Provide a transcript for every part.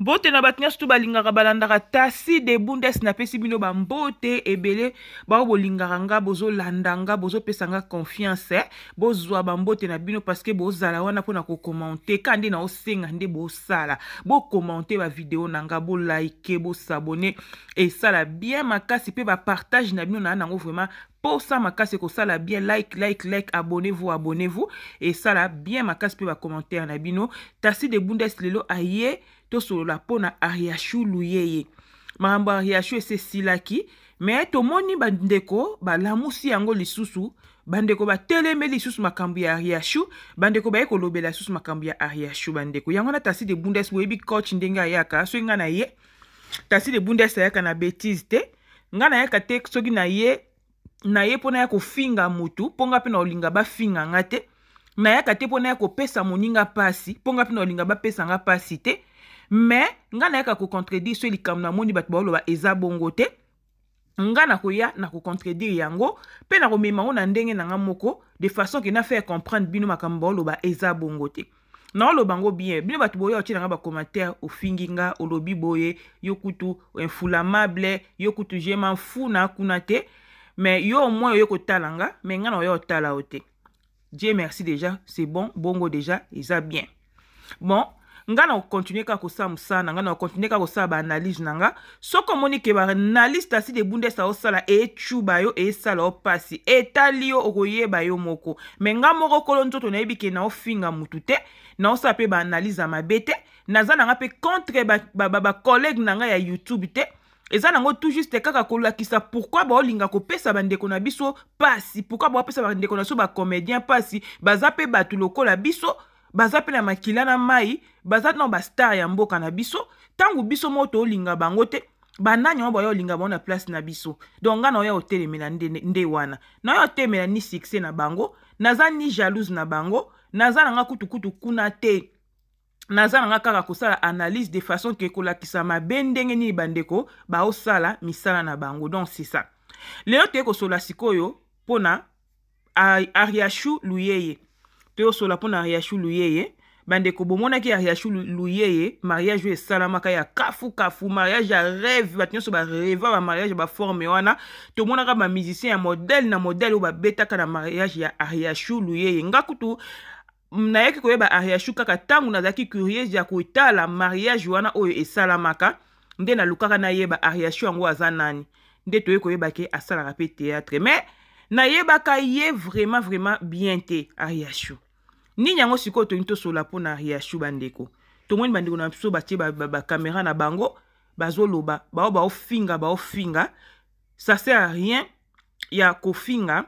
Mbote na bato nyonso tu balingaka balandaka tasi de bundes na pesi bino bambote ebele bao bolingaka nga bozolanda nga bozopesa nga confiance bozwa bambote na bino parceke bozala wana mpona kokommente ka nde na osenga nde bosala bokommente bavideo na nga bolike bosabone esala bien makasi mpe bapartage na bino na nango vraiment posa makasi kosala bien like abonnez-vous et sala bien makasi pe ba commentaire na bino tasi de bundes lelo aye to solo pona Ariachou Luyeye makambo Ariachou ese silaki mais to moni bandeko ba lamusi yango lisusu bandeko ba teleme lisusu makambo ya Ariachou bandeko ba ekolobela lisusu makambo ya Ariachou bandeko yango na tasi de bundes webi coach ndenga yaka so nga na ye tasi de bundes yaka na bêtise te nga na yaka te soki na ye pona ya kofinga mutu ponga pe na olinga ba finga ngate na yaka te pona ya kopesa moninga pasi ponga pe na olinga ba pesa nga pasi te mais nga na yaka ko contredire so likambo na moni bato baoloba eza bongo te nga na koya na ko contredire yango pe na komema ngo na ndenge na nga moko de façon que na faire comprendre bino makambo baoloba eza bongo te na oloba ngo bien bino bato boye otie nga ba commentaire ofingi nga olobi boye yokutu inflammable yokutu je m'en fous na kuna te mais yo au moins yo kotalanga mais nga na yo tala ote Dieu merci déjà c'est bon bongo déjà eza bien bon nga na continuer ka kosa musana nga na continuer ka kosa ba analyse nanga soko moni ke ba analyse tasi de bundes sa osala e chuba yo e sala opasi etali yo okoyeba yo moko mais nga moko kolo nzoto na yebi ke na ofinga mutute na osa pe ba analyse mabete naza na nga pe contre ba collègue nanga ya YouTube te eza nango tout juste kaka kolakisa pourquoi ba olinga kopesa bandeko na biso pasi pourquoi ba opesa bandeko na so ba comédien pasi baza pe batu lokola biso baza pe na makila na mai baza na ba star ya mboka na biso tangu biso moto olinga bango te bananya mo ba olinga bona place na biso donc nga na yo otelemela nde wana na yo otelemela ni succès na bango naza ni jalouse na bango naza na nga kutu kuna te naza nga kaka kosala analyse de façon que kolakisa mabendenge ni bandeko ba osala misala na bango donc c'est ça leo te ko sola sikoyo pona Ariachou Luyeye te sola pona Ariachou Luyeye bandeko bomona ki Ariachou Luyeye mariage e salamaka ya kafu mariage ya rêve batinyo ba rêve ba mariage ba forme wana to mona ka ba musicien ya modèle na modèle ba betaka na mariage ya Ariachou Luyeye ngakutu na yeki koyeba Ariachou kaka tangu nazaki curieuse ya koitala mariage wana oyo esalamaka nde na lukaka na yeba Ariachou yango aza nani nde toye koyeba ke asalaka pe théâtre mais na yebaka ye vraiment bien te Ariachou ni nyango siko to into sola pona Ariachou bandeko to moni bandeko na biso batie ba caméra na bango bazoloba ba ofinga ça sert à rien ya kofinga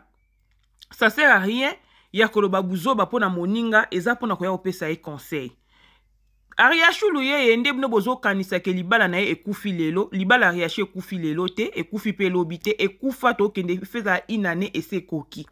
ça sert à rien ya koloba buzoba pona moninga eza pona koya opesa e conseil Ariachou Luyeye nde bino bozo kanisa ke libala na ye ekufi lelo libala Ariachou ekufi lelo te ekufi pe lobi te ekufa to kende feza inane ese koki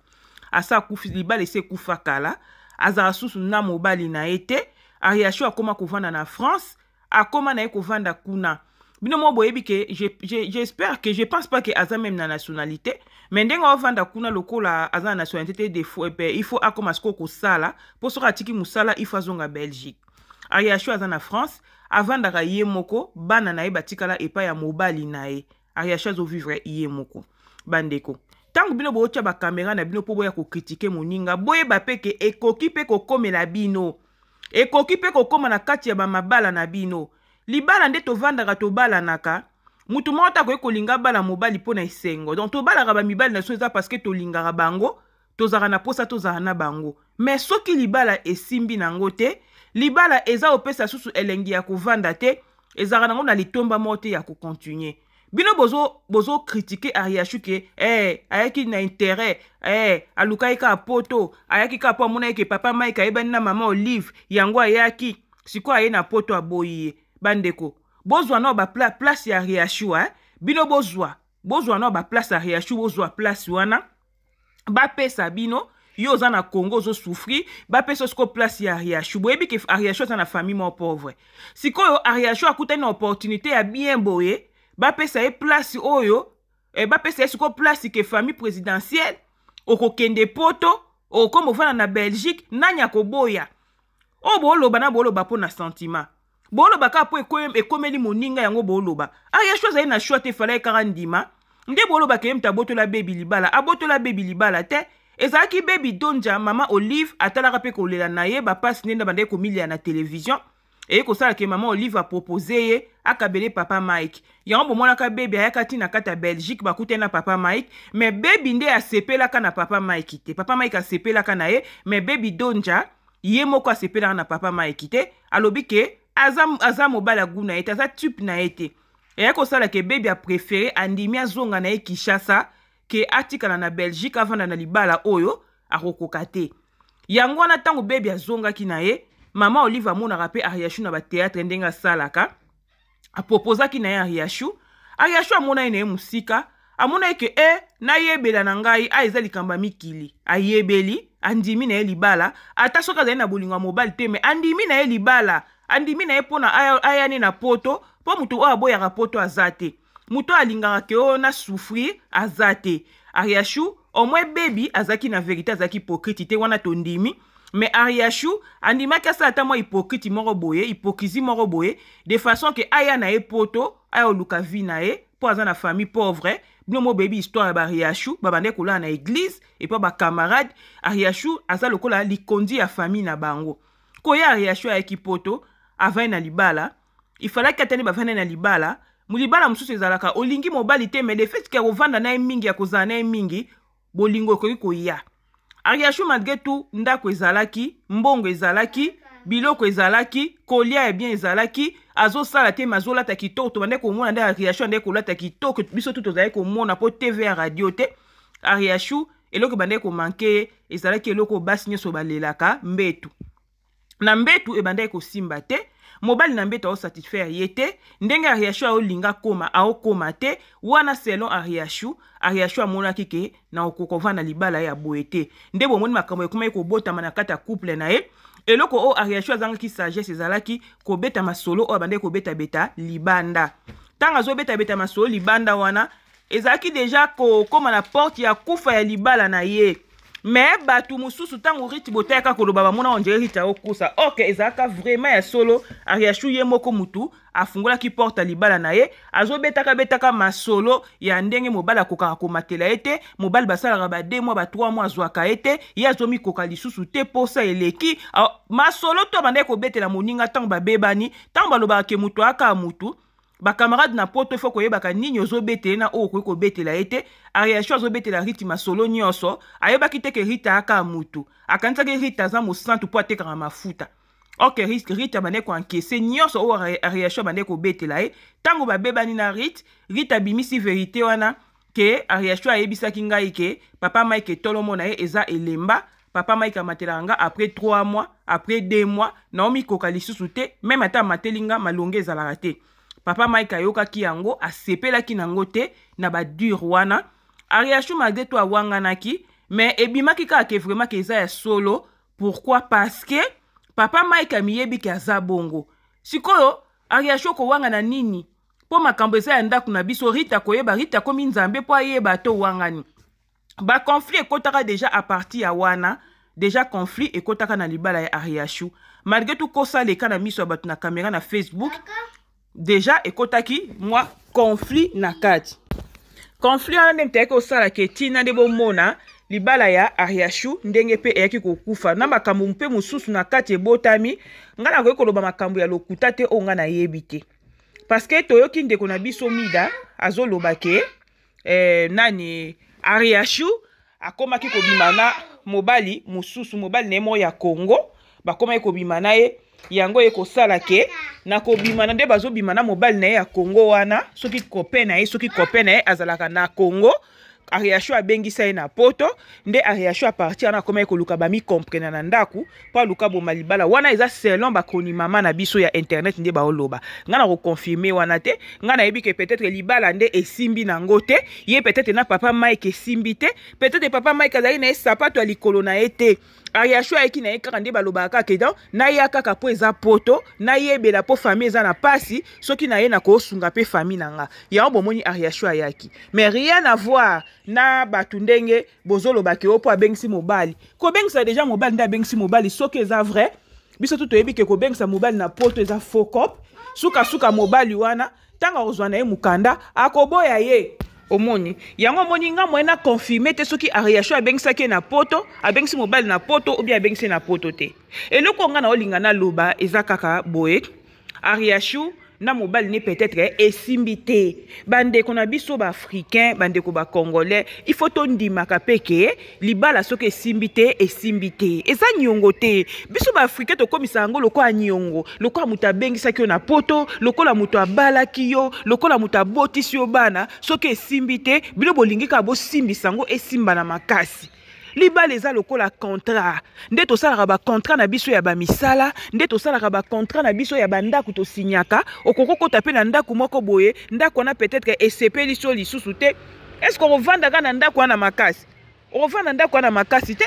asa kufi libala ese kufa kala azara susu na mobali na ete Ariachou akoma kovanda na France akoma na ye kovanda kuna bino mo boyebi ke j'espère que je pense pas que aza même na nationalité mais ndenga ovanda kuna lokola aza na nationalité des fois il faut akoma sko ko sala pour soka tiki musala il faut zonga Belgique Ariachou aza na France avandaka ye moko bana na ye batikala epa ya mobali na ye Ariachou azo vivre ye moko bandeko tangu bino bocha ba caméra na bino po boya ko critiquer moninga boye ba peke ekoki pe ko komela bino ekoki pe ko koma na kati ya ba mabala na bino libala nde to vandaka to bala naka mutu mota ko ekolinga bala mobali pona esengo donc to bala ba mibali na so eza parce que to lingaka bango to zaka na posa to zaka na bango mais soki libala esimbi nango te libala eza opesa susu elengi ya kovanda te ezaka nango na litomba mote ya ko continuer bino bozo critiquer Ariachou ke ayaki na intérêt alukai ka poto ayaki ka po mona ke papa Mike ayebani na mama Olive yango ayaki siko aye na poto aboyi bandeko bozwa na ba place ya Ariachou bino bozwa na ba place ya Ariachou bozwa place wana ba pesa bino yo za na Congo zo souffrir ba pesa siko place ya Ariachou boyebi ke Ariachou za na famille mo pauvre sikoyo Ariachou akuta na opportunité ya bien boye ba pesa e place oyo ba pesa siko place ke famille présidentielle okokende poto okomo vana na Belgique nanya koboya o boloba na boloba po na sentiment boloba ka po ekomeli moninga yango boloba Ariashu azali na choix te fala ekaka ndima nde boloba ke mta botola baby libala abotola baby libala te ezalaki baby donja mama Olive atalaka pe kolela na ye bapasi nde bande komilia na télévision et kosala ke mama Olive a proposé ye akabele papa Mike yango bomonaka baby ayaka tina kata Belgique bakute na papa Mike mais baby nde asepelaka na papa Mike te papa Mike asepelaka na ye mais baby donja ye moko asepelaka na papa Mike te alobi ke aza mobala guna ete aza type na ete et kosala ke baby a préféré andimi azonga na ye Kinshasa ke atikala na Belgique avanda na libala oyo akokoka te yango wana ntango baby azongaki na ye mama Olive amonaka pe Ariashu na bateatre ndenge asalaka apropozaki na ye Ariashu amona ye na ye mosika amona ye ke nayebela na ngai eza likamba mikili ayebeli andimi na ye libala ata soki azali na bolingo ya mobali te me andimi na ye libala andimi na ye mpona ayani na poto mpo moto oyo aboyaka poto aza te moto alingaka ke oyo na souffrir aza te Ariashu omwe baby azaki na vérité azaki hypocrite te wana tondimi mais Ariashu andimaki asala ata mwa hypocrite moko boye hypocrisie moko boye de façon ke aya na ye poto aya oluka vi na ye mpo aza na famille pauvre bino mo baby histoire ya Ariashu babande kolala na église et puis bacamarade Ariashu aza lokola likondi ya famille na bango koya Ariashu ayaki poto avai na libala ifalaki atani bavanda na libala mulibala mosusu ezalaka olingi mobali te mais le fait ke kovanda na ye mingi ya kozala na ye mingi bolingo ekoki koya Ariashu malgré tout ndako ezalaki mbongo ezalaki biloko ezalaki kolia ya bien ezalaki azosala te mazolata kitoko tobande komona nde Ariashu ande kolata kitoko biso tu tozali komona po TV ya radio te Ariashu eloko bande komanke ezalaki eloko basi nyonso balelaka mbetu na mbetu ebande kosimba te mobali na mbeto satisfaire yete ndenge Ariashu aolinga koma aokoma te wana selon Ariashu amonaki ke na okokova na libala ya boete nde bomoni makambo ekoma ekobotama na kata couple na ye eloko o Ariashu azangaki sagesse ezalaki kobeta masolo o bande kobeta beta libanda tanga azobeta beta masolo libanda wana ezalaki deja koma na porte ya kufa ya libala na ye mais batu mususu tango riti boteka koloba bamona onjere rita okusa ok ezalaka vraiment ya solo Ariashu ye moko mutu afungolaki porte libala na ye betaka masolo ya ndenge mobali akokaka komatela ete mobali basalaka ba 2 mois ba 3 mois azwaka ete ye azomi koka lisusu te posa eleki masolo to bande kobetela moninga tango babebani tango balobaka ke mutu aka mutu bakamarade na poto fo koyebaka nini ozobetela na oyo koki kobetela ete Ariashu azobetela riti masolo nyonso ayebaki te ke rita aka mutu akanisaki rita aza mosantu mpo atekaka mafuta ok rita bande koankese nyonso oyo Ariashu bande kobetela ye ntango babebani na rita abimisi verité wana ke Ariashu ayebisaki ngai ke papa Mike tolomo na ye eza elemba papa Mike amatelaka nga après 3 mois après 2 mois naomi koka lisusu te même ata amatelinga malonge ezalaka te papa Mike ayokaki yango asepelaki nango te na badur wana Ariashu malgré tout awanganaki mais ebimaki kaka ke vraiment ke eza ya solo pourquoi parce que papa Mike amiyebi ke aza bongo sikoyo Ariashu kowangana nini po makambo eza ya ndako na biso rita koyeba rita komi nzambe po ayeba to wangani ba conflit ekotaka déjà à partir ya wana déjà conflit ekotaka na libala ya Ariashu malgré tout kosa leka na miso ya bato na caméra na Facebook déjà ekotaki moi conflit na kati conflit wana nde mtayaki osala ke tina nde bomona libala ya Ariashu ndenge pe eyaki kokufa na makambo mpe mosusu na kati ebotami nga nakoki koloba makambo ya lokuta te oyo nga nayebi te parce que toyoki ndeko na biso Mida azoloba ke nani Ariashu akomaki kobima na mobali mosusu mobali na ye moko ya Congo bakomaki kobima na ye yango ekosala ke na kobima na nde bazobima na mobali na ye ya Congo wana soki kope na ye azalaka na Congo Ariashu abengisa ye na poto nde Ariashu a partir na koma ekoluka bami comprendre na ndaku pa luka boma libala wana eza selon bakoni mama na biso ya internet nde baoloba nga na reconfirmer wana te nga na yebi ke peut-être libala nde esimbi nango te ye peut-être na papa Mike esimbi te peut-être papa Mike azali na sapato ya likolo na ye te Ariashu ayeki na ye kaka nde balobaka ke donc na ye kaka po eza poto na yebela po famille eza na pasi soki na ye na kosunga pe famille nanga yango bomoni Ariashu ayaki mais rien à voir na batu ndenge bozoloba ke opo abengisi mobali kobengisa déjà mobali nde abengisi mobali soki eza vrai biso tu toyebi ke kobengisa mobali na poto eza faux cop suka mobali wana tanga ozwa na ye mukanda akoboya ye omoni yango moni nga moyena confirmer te soki Ariasho abengisaki na poto abengisi mobali na poto ou bien abengisi na poto te eloko nga na olinga na loba eza kaka boye Ariasho na mobali ne peut-être esimbité bande ko na biso ba africain bande ko ba congolais il faut to ndimaka peke libala soki esimbité eza nyongo te biso ba africain to komisa ngo loko anyongo loko muta abengisa ki na poto loko la muto abala kiyo loko la muto abotisi yo bana soki esimbité bino bolingi ka bo simbisa ngo esimba na makasi libala eza lokola contrat nde tosalaka ba contrat na biso ya ba misala nde tosalaka ba contrat na biso ya bandako to signaka okoko kota pe na ndako moko boye ndako na peut-être esepeli so lisusu te est-ce qu'on revendaka na ndako na makasi revanda ndako na makasi te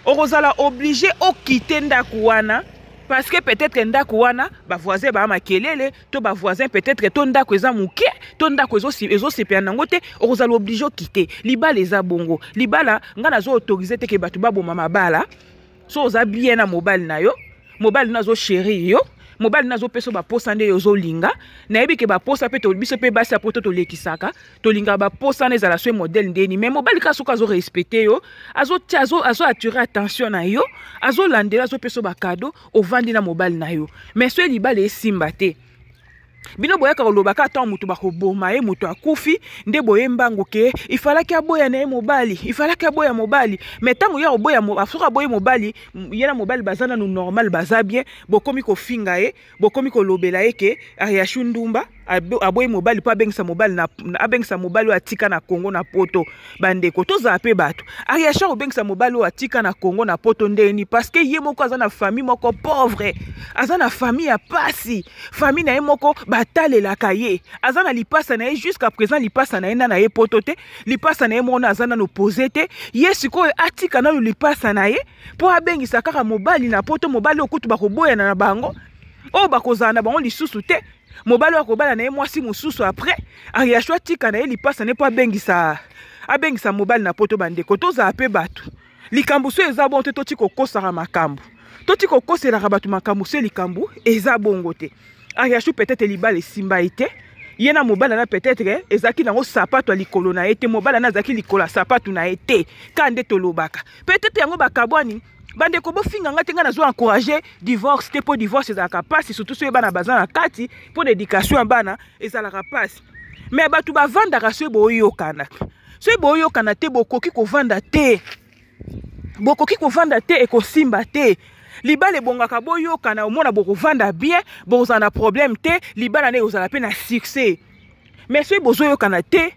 okozala obligé o quitter ndako wana parce que peut-être ndako wana ba voisin ba makelele to ba voisin peut-être to ndako eza muke to ndako ezo sepia nango te okozala obligé o quitter libala eza bongo libala nga nazo autoriser te ke batu baboma mabala so oza bien na mobile na yo mobile nazo chéri yo mobile nazo peso ba posa nde yo zo linga na yebi ke ba posa pe to biso pe basi apoto to lekisaka to linga ba posa na ezala so modèle ndeni mais mobile ka soka zo respecter yo azo attirer attention na yo azo landela zo peso ba cadeau o vandi na mobile na yo mais so libala esimba te bino boyaka kolobaka ata mutu bakoboma ye mutu akufi nde boye mbango ke ifalaki aboya na ye mobali ifalaki aboya mobali mais tango ya oboya asoka boye mobali yena mobali bazana no normal baza bien bokomi kofinga ye bokomi kolobela ye ke Ariasho Ndumba aboye mobali po abengisa mobali na abengisa mobali atika na Congo na poto bandeko toza pe bato Ariasho obengisa mobali atika na Congo na poto ndeni parce que ye moko azana famille moko pauvre azana famille ya pasi famille na ye moko batalelaka ye azana lipasa na ye jusqu'à présent lipasa na ye na ye poto te lipasa na ye mona azana no poser te ye sikoyo atika na lipasa na ye po abengisa kaka mobali na poto mobali okutu bakoboya na bango o bakozana bango lisusu te mobali akobala na ye mwasi mususu après Ariasho atika na ye lipasa ne po abengisa mobali na poto bandeko toza pe bato likambo so eza bon te toti kokosaka makambo toti kokoselaka bato makambo so likambo eza bongo te Ariasho peut-être libala esimba ite yena mobala na peut-être ezaki nango sapato ya likolo na ye te mobala na azaki likolo sapato na ye te kande tolobaka peut-être yango bakabwani bandeko bofinga nga te nga nazo encourager divorce te po divorce ezalaka pasi surtout so bana baza na kati po l'éducation ya bana ezalaka pasi mais bato bavandaka so boyokana te bokoki kovanda te ekosimba te libala ebongaka boyokana omona bokovanda bien bozala na problème te libala ne ozala pe na succès mais so bozoyokana te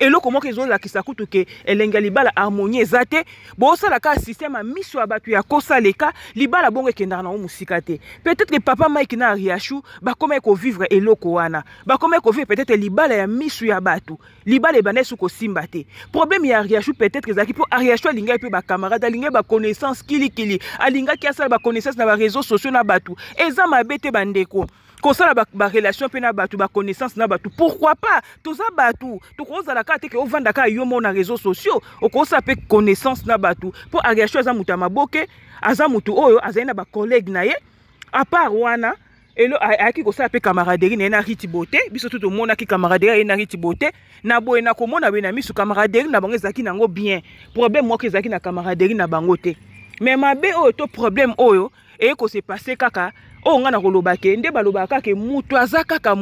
eloko moko ezolakisa kutu ke elenga libala harmonie eza te bosalaka système ya miso ya bato ya kosaleka libala bongo ekendaka na musika te peut-être que papa Mike na Ariasho bakoma kovivre eloko wana bakoma kovivre peut-être libala ya miso ya bato libala ebanda esu kosimba te problème ya Ariasho peut-être ezalaki po Ariasho alingai pe bacamarade alingai baconnaissance kilikili alingaki asala baconnaissance na baréseaux sociaux na bato eza mabe te bandeko kosala ba relation pe na batu ba connaissance na batu pourquoi pas toza batu tokozala ka te ke ovanda ka yo mo na réseaux sociaux okosa pe connaissance na batu po Ariasho aza mutu maboke aza mutu oyo azali na ba collègue na ye à part wana elo aki kosala pe camaraderie na na Riti Bote biso tout mona ki camaraderie na Riti Bote na boye na komona be na misu camaraderie na bango ezaki nango bien problème moko ezaki na camaraderie na bango te mais mabe oyo to problème oyo et ko se passer kaka o nga na kolobake nde balobaka ke mutu azaka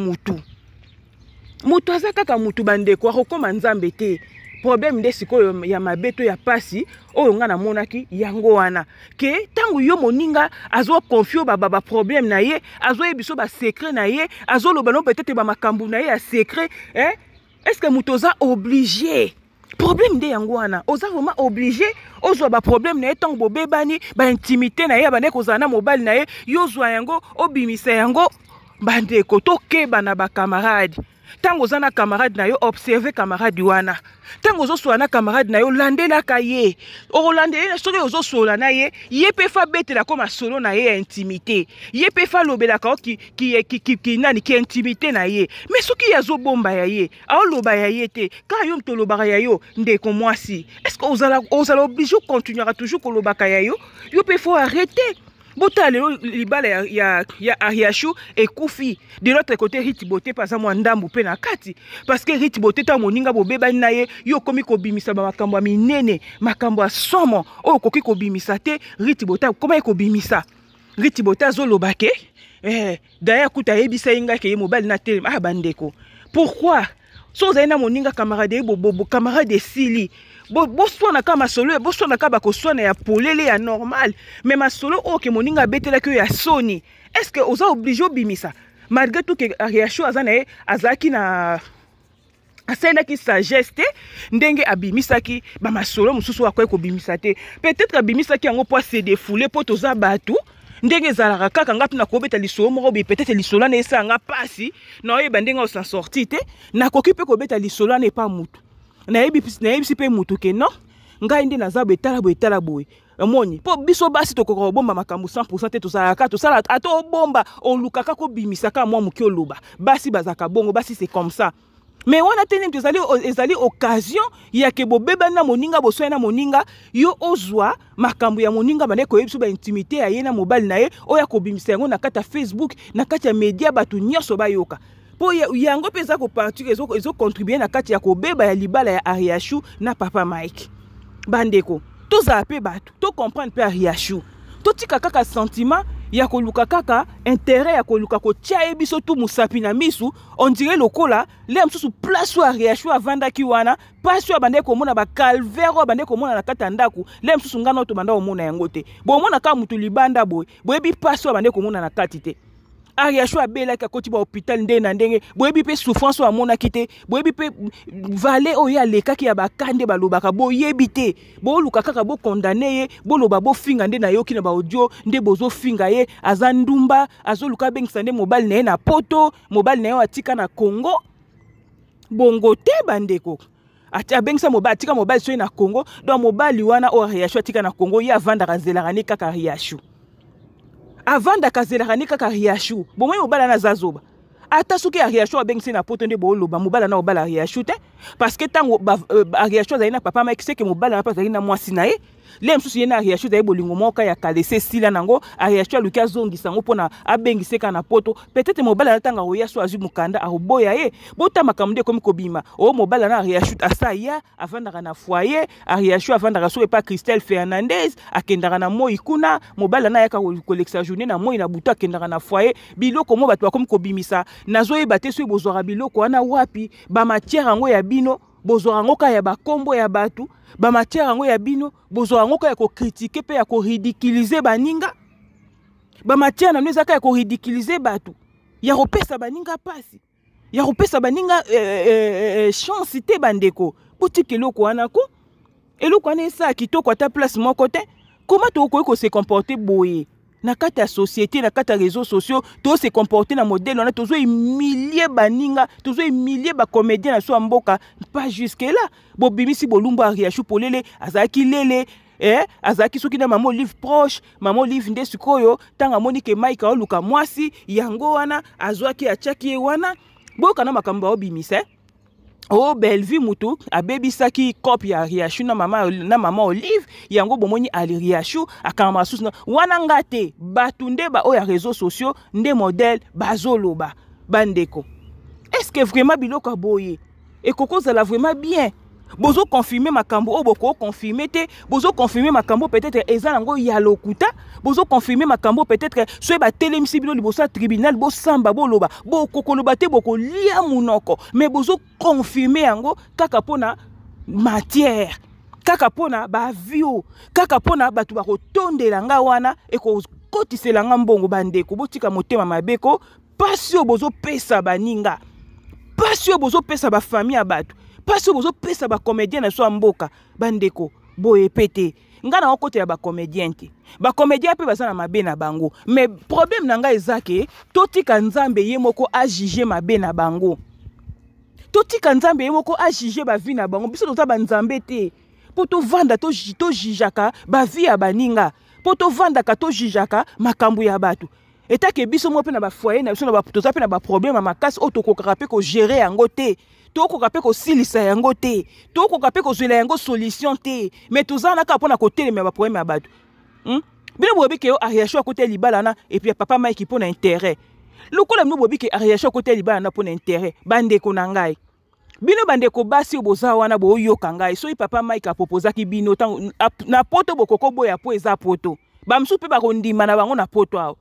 mutu bandeko akokoma nzambe te problème nde sikoyo ya mabeto ya pasi oyo nga na monaki yango wana ke tangu yo moninga azo confio ba problème na ye azo yebiso ba secret na ye azo lobano peut-être ba makambu na ye ya secret est-ce que mutu oza obligé problème de yango wana oza vraiment obligé ozwa ba problème na ye tango bobebani ba intimité na ye bandeko ozana mobile na ye yozwa yango obimisa yango bandeko tokeba na ba camarade tango ozana camarade na yo observer camarade wana tango ozoswa na camarade na yo landelaka ye olandela soki ozosola na ye ye pe fa betela koma solo na ye ya intimité ye pe fa lobelaka ki nani ki intimité na ye mais soki azobomba ya ye aoloba ya ye te ka yo mtolobaka ya yo ndeko mwasi est-ce que ozala obligé continuera toujours kolobaka ya yo pe faut arrêter bota lelo libala ya Ariachou ekufi. De l'autre côté Riti Boté par exemple ndambu pe na kati parce que Riti Boté ta moninga bobeba na ye yo komi ko bimisa ba makambo ya minene makambo ya somo o koki ko bimisa te Riti Boté comment ko bimisa Riti Boté azoloba ke d'ailleurs kuta yebisa inga ke mobile na tele bandeko pourquoi so zaina moninga camarade bobo camarade de sili boswana ka masolo boswana ka bakoswana ya polele ya normal mais masolo o ke moninga betela ke ya soni est-ce que oza obligé obimisa malgré tout que Ariachou azana azaki na asainaki sagesse ndenge abimisaki ba masolo mususu akoye ko bimisa te peut-être abimisaki yango po se défouler po toza batu ndenge zalaka kaka ngatu na kobeta lisolo moko bi peut-être lisolo na esa nga pasi na oyeba ndenge osa sorti te na koki pe kobeta lisolo na pa mutu na yebi pe mutu ke non ngai ndi naza betala boye amoni po biso basi tokoko bomba makambu 100% te tozalaka tosala ato bomba olukaka ko bimisaka mwa muki oluba basi bazaka bongo basi c'est comme ça. Mais wana tene ezali occasion ya ke bobeba na moninga bosoya na moninga yo ozwa makambo ya moninga bane ko yebiso ba intimité ya ye na mobile na ye oya ko bimisa yango na kata Facebook na kata media batu nyonso bayoka po yango peza ko partir ezo contribuer na kata ya ko beba ya libala ya Ariachou na papa Mike bandeko toza pe batu to comprendre pe Ariachou to tika kaka sentiment ya koluka kaka intérêt ya koluka ko tia biso tu musapi na misu on dirait lokola le msusu place wa Ariachou avanda ki wana passe ya bande ko mona ba calvaire bande ko mona na kata ndaku le msusu ngana to banda o mona yango te bo mona ka mutu libanda boy boyebi passe ya bande ko mona na kati te Ariachou abela ka koti ba hôpital nde na ndenge boyebi pe souffrance wa mona kite boyebi pe vale o ya leka ki ya bakande balobaka boyebi te bo luka kaka bo condamner ye bo loba bo finga nde na yoki na ba audio nde bozo finga ye azandumba azoluka bengisa nde mobile na ye na poto mobile na ye atika na Congo bongo te bandeko atia bengisa mobile atika mobile so na Congo donc mobile wana o Ariachou atika na Congo ya vanda kazelaka ne kaka Ariachou avant d'akazelaka ni kaka Ariachou bon moi mobala na zazoba ata soki Ariachou abengisi na poto nde boloba mobala na obala Ariachou te parce que tango Ariachou azali na papa Mike seke mobala na papa azali na mwasi na ye le msusu ye na Ariachou azali bolingo moka ya kalese sila nango Ariachou aluki azongisa ngo mpona abengiseka na poto peut-être mobala na tanga oya so azwi mukanda aroboya ye bota makambo nde komi kobima o mobala na Ariachou asa ya avandaka na foyer Ariachou avandaka so epa Christelle Fernandez akendaka na moi kuna mobala na yaka koleksa journée na moi na buta akendaka na foyer biloko mo bato bakomi kobimisa nazoyeba te so bozwaka biloko wana wapi ba matière yango ya bino bozwaka ngo ka ya bakombo ya batu ba matière yango ya bino bozwaka ngo ka ya ko critiquer pe ya ko ridiculiser baninga ba matière na neza ka ya ko ridiculiser batu ya kopesa baninga pasi ya kopesa baninga chance te bandeko boutique eloko wana ko eloko wana esa kitoko ata place moko te comment to ko se comporter boye na kata société na kata réseaux sociaux to se comporter na modèle on a toujours humilier baninga toujours humilier ba comédien na so mboka pas jusque là bo bimisi bolumba Ariachou polele azaki lele azaki soki na maman Olive proche maman Olive nde sikoyo tanga Monique Mike oluka mwasi yango wana azwaki achaki wana boka na makambo obimisa oh Bellevue mutu abebisaki copie ya Ariachou na mama Olive yango bomoni Ariachou akama susu na wana ngate batunde ba oya réseaux sociaux nde modèle bazoloba bandeko est-ce que vraiment biloko boye et koko ça la vraiment bien bozo confirmer makambo o boko confirmer te bozo confirmer makambo peut-être ezango ya lokuta bozo confirmer makambo peut-être so ba telemisi bilo libosa tribunal bo samba bo loba bo kokoloba te boko lia munoko mais bozo confirmer yango kaka pona matière kaka pona ba vio kaka pona batu ba kotondela nga wana e ko kotisela nga mbongo bandeko botika motema mabeko pasio bozo pesa baninga pasio bozo pesa ba famille abatu pasio bozo pesa ba comédien na so mboka bandeko boye pété nga na kote ya ba comédien te ba comédien pe bazana mabe na bango mais problème na nga ezake totika nzambe ye moko a juger mabe na bango totika nzambe ye moko a juger ba vie na bango biso toza ba nzambe te poto vanda to jijaka ba vie ya baninga poto vanda ka to jijaka makambu ya batu eta ke biso mo pe na ba foyer na biso na ba toza pe na ba problème makasi o to kokaka pe ko gérer yango te tokoka pe ko silisa yango te tokoka pe ko zwela yango solution te mais toza na ka pona ko telemela ba problème ya batu bino bobi ke Ariachou à côté libala na et puis papa Mike pour intérêt lokola bino bobi ke Ariachou à côté libala na pour intérêt bande ko nangai bino bande ko basi boza wana bo yoka ngai so papa Mike a proposé ki bino na poto bokoko boya po eza poto bamsu pe ba kondima na bango na poto awo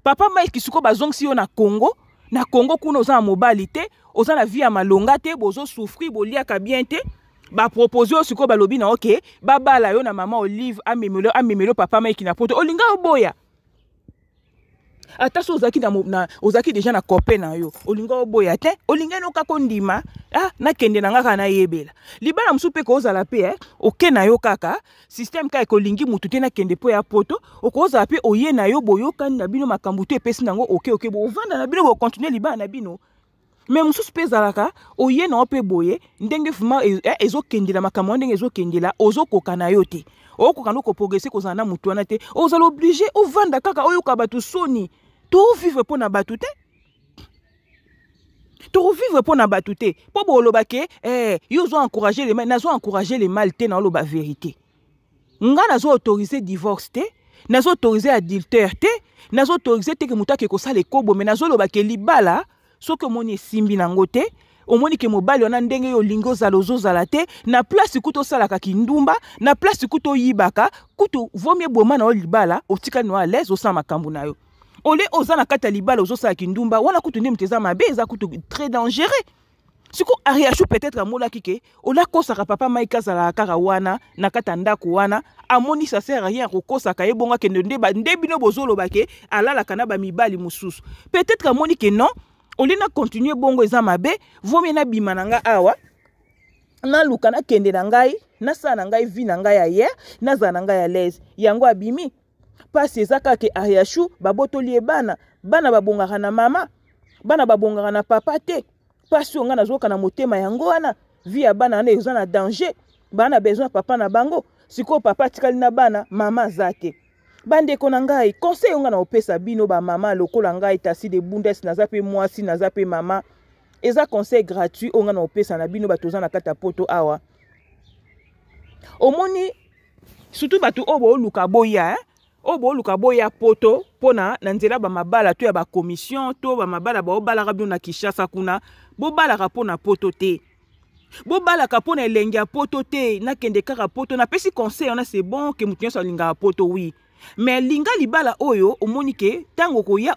papa Mike suko bazongsi yo na Congo kuno oza mobali te oza na vie ya malonga te bozo souffrir boliaka bien te ba proposer suko balobi na OK babala yo na mama Olive amemelo papa Mike na poto olinga oboya ata so ozaki déjà na copain na yo olinga oboya te olinga no kako ndima na kende na ngaka na yebela libala msupe ko ozala pe OK na yo kaka système ka ekolingi mutu te na kende po ya poto okoza pe oye na yo boyoka na bino makambu te pesi nango OK bo vanda na bino bo continuer libala na bino mais mususu pe zalaka oye na ope boye ndenge fuma ezokendela makambo ndenge ezokendela ozokoka na yo te okoka no ko progresser ko zana mutu wana te ozala obligé ovanda kaka oyoka batu soni to vivre pour na batu te to vivre pour na batu te po boloba ke yo zo encourager les mal nazo encourager les mal te na loba vérité nga nazo autoriser divorce te nazo autoriser adultère te nazo autoriser te ke mutake ko sala ekobo mais nazo loba ke libala soki omoni esimbi nango te omoni ke mobali wana ndenge yo lingo ozozala te na place kuto osalaka kindumba na place kuto oyibaka kuto vomie boma na yo libala otikali no à l'aise osala makambo na yo ole oza na kati ya libala ozosala kindumba wana kutu nde muteza mabe eza kutu très dangereux siko Ariachou peut-être amolaki ke olakosaka papa Mike azalaka kaka wana na kati ya ndako wana amoni ça sert à rien kokosaka ye bonga ke nde bino bozoloba ke alalaka na bamibali mosusu peut-être amoni ke non olina continuer bongo eza mabe vomi na bima na nga awa na luka na kende na ngai na sa na ngai vi na ngai ayer na za na ngai à l'aise yango abimi pasi ezaka ke Ariachou babotoli bana babongaka na mama bana babongaka na papa te pasi onga nazoka na motema yango wana vi ya bana na eza na danger bana besoin papa na bango siko papa tikali na bana mama zate bandeko na ngai conseil onga na opesa bino ba mama lokola ngai tasi de bundes naza pe mwasi naza pe mama eza conseil gratuit onga na opesa na bino batoza na kata poto awa omoni surtout batu obo luka boya obo luka boya poto pona na nzela ba mabala to ya ba commission to ba mabala ba obala bino na Kinshasa kuna bo bala rapona poto te bo bala kapona elengia poto te na kende kaka poto na pesi conseil on a c'est bon que mutu so linga poto oui mais linga libala oyo omoni ke tango koya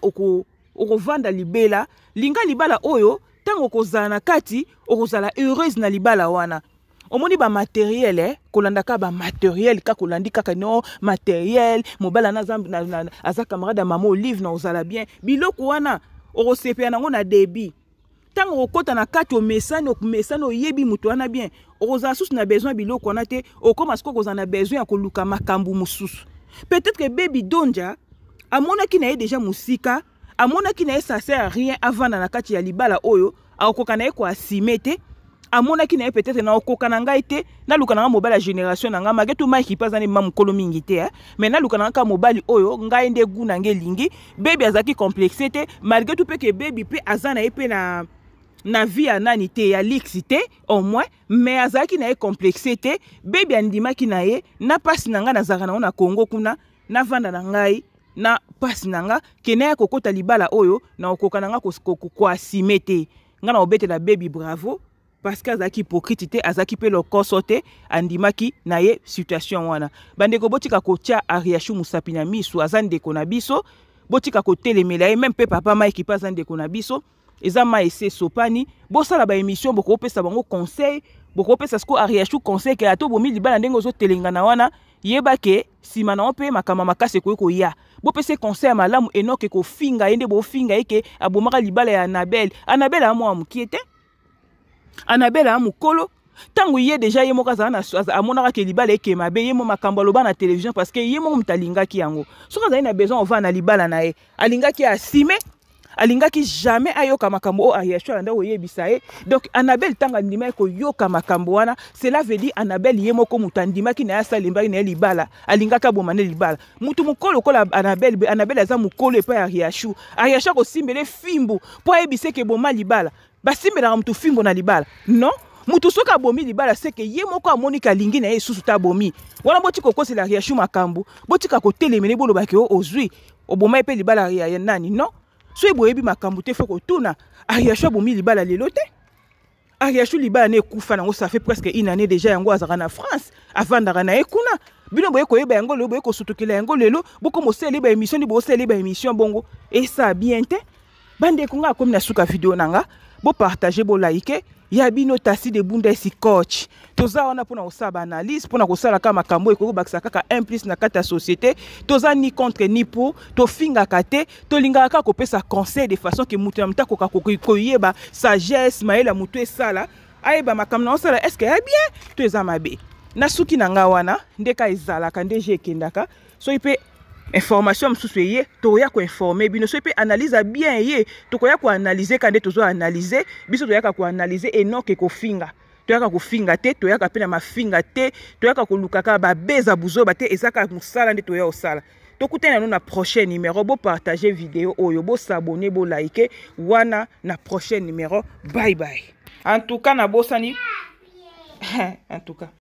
okovanda libela linga libala oyo tango kozala na kati okozala heureuse na libala wana omoni ba matériel kolandaka ba matériel ka kolandi kaka no matériel mobala na zambi na aza camarade ya mama Olive na ozala bien biloko wana okosepea nango na débit tango okota na kati omesani oyebi mutu wana bien okozala susu na besoin biloko wana te okoma siko kozala na besoin ya koluka makambu mosusu peut-être que baby donja amonaki na ye déjà musika amonaki na ye ça sert à rien avant na kati ya libala oyo akoka na ye ko asime te amonaki na ye peut-être na okoka na ngai te na luka na mobile génération na nga magetu mai ki pazani mam kolo mingi te mais na luka na ka mobile oyo ngai nde gu na nge lingi baby azaki complexe te malgré tout pe que baby pe azana ye pe na vie ya nani te ya lixité au moins mais azaki na ye complexe te baby andimaki na ye na pasi na nga na zaka na Congo kuna na vanda na ngai na pasi na nga kene ya kokota libala oyo na okoka na nga ko asime te nga na obetela baby bravo parce que azaki hypocrite te azaki pe lokoso te andimaki na ye situation wana bandeko botika kotia Ariachou musapi na miso azandeko na biso botika kotelemela ye même pe papa Mike pa azandeko na biso eza ma ese sopani bosala ba émission boko pesa bango conseil boko pesa sko Ariachou conseil ke ato bomi libala ndenge ozo telengana wana yeba ke sima na ope makama makase ko ya bo pese conseil malamu enoke ko finga ende bo finga eke abomaka libala ya Annabelle amo amukiete Annabelle amukolo tango ye déjà ye moka zana amonaka ke libala eke mabe ye mo makambo loba na télévision parce que ye mo mtalingaki yango soka za ina besoin on va na libala na ye alingaki asime alingaki jamais ayoka makambo o Ariachou anda oyebisa ye donc Annabelle tanga ndima ko yoka makambo wana cela veut dire Annabelle ye moko mutandimaki na ya salimbaki na libala alingaka bomane libala mutu mukolo kola Annabelle aza mukolo epa ya Ariachou ko simbele fimbu po yebise ke boma libala basimbela mutu fimbo na libala non mutu soka bomi libala seke ye moko amoni ka lingi na ye susu ta bomi wana botika kokosela riachu makambo botika kotelemene boloba ke ozwi oboma pe libala ya nani non so eboyebi makambo te fo kotuna riachu bomi libala lelo te riachu libala ne kufa nango ça fait presque une année déjà yango azaka na France avandaka na ekuna bino boye koyeba yango lelo boye kosutukela yango lelo boko moseli ba émission ni boseli ba émission bongo et ça bien te bande konga comme na suka vidéo nanga bo partager bo like ya bino Tassi de Bundesi coach toza wana pona osaba analyse pona kosala ka makambo ekoko bakisa kaka implice na kata société toza ni contre ni pour to finga kate to linga ka kopesa conseil de façon que mutu amta ko koyeba sagesse maela mutu esala ayeba makambo na osala est-ce que ya bien to eza mabe na suki nanga wana ndeka ezalaka ndeje kendaka so ipe information msusu ye to ya ko informer bino so pe analyse bien ye to ko ya ko analyser kande to zo analyser biso to ya ko analyser enoke ko finga to ya ko finga te to ya ka pena mafinga te to ya ko lukaka ba beza buzo ba te ezaka musala nde to ya osala to kutena no na prochain numéro bo partager vidéo oyo bo s'abonner bo liker wana na prochain numéro bye bye en tout cas na bosani en tout cas